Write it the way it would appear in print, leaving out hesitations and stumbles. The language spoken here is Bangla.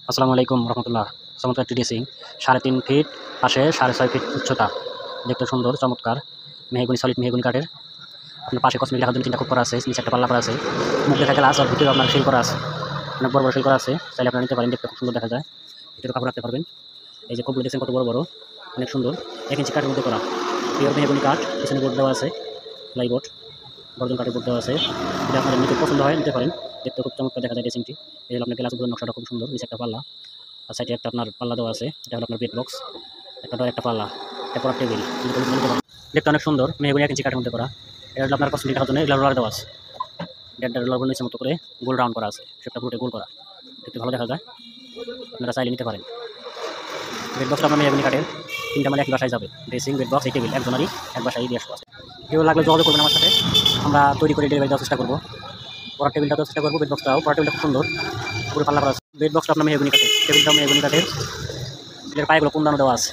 আসসালামু আলাইকুম রহমতুল্লাহ। চমৎকার একটি ড্রেসিং, 3.5 ফিট পাশে 6.5 ফিট উচ্চতা, দেখতে সুন্দর চমৎকার মেহগনি, সলিড মেহগনি কাঠের। আপনার পাশে কসমেটিক রাখার জন্য 3টা খুব করা আছে, নিচে একটা পাল্লা করা আছে, মুখ দেখা গ্লাস আর ভিতরে আপনার শিল করা আছে, অনেক বড় বড় শিল করা আছে, চাইলে আপনারা নিতে পারেন, দেখতে খুব সুন্দর দেখা যায়। ভিতরে কাপড় রাখতে পারবেন। এই যে কপগুলো দেখছেন কত বড় বড়, অনেক সুন্দর, 1 ইঞ্চি কাঠের মধ্যে করা, পিওর মেহগনি কাঠ। পিছনে বোর্ড দেওয়া আছে, প্লাইবোর্ড, গর্জন কাঠের বোর্ড দেওয়া আছে। যদি আপনাদের নিতে পছন্দ হয় নিতে পারেন, দেখতে খুব চমৎকার দেখা যায় ড্রেসিংটি। এই হলো আপনার গ্লাস উপরের নকশাটা খুব সুন্দর, নিচে একটা পাল্লা আর সাইডে একটা আপনার পাল্লা দেওয়া আছে। এটা হলো আপনার বেড বক্স, একটা ডোর, একটা পাল্লা, একটা পড়ার টেবিল। দেখতে অনেক সুন্দর, মেহগনি 1 ইঞ্চি কাঠের মধ্যে করা। এটা হলো আপনার কসমেটিক রাখার জন্য এগুলো রোলার দেওয়া আছে, দেড়টা রোলার নিচের মতো করে গোল রাউন্ড করা আছে, সেটা পুরোটা গোল করা, দেখতে ভালো দেখা যায়। আপনারা চাইলে নিতে পারেন। বেড বক্সটা আপনার মেহগনি কাঠের, 3টা মানে একই বাসায় যাবে। ড্রেসিং, বেড বক্স, এই টেবিল একজনেরই এক বাসায় দিয়ে আসবো। কেউ লাগলে যোগাযোগ করবেন আমার সাথে, আমরা তৈরি করে ডেলিভারি দেওয়ার চেষ্টা করবো। পড়ার টেবিলটা দেওয়ার চেষ্টা করবো, বেড বক্সটাও, পড়ার টেবিলটা খুব সুন্দর, পুরো পাল্লা করা আছে। বেড বক্সটা আপনার মেহগনি কাঠের, টেবিলটাও মেহগনি কাঠের, এর পায়েগুলো কোন দানো দেওয়া আছে।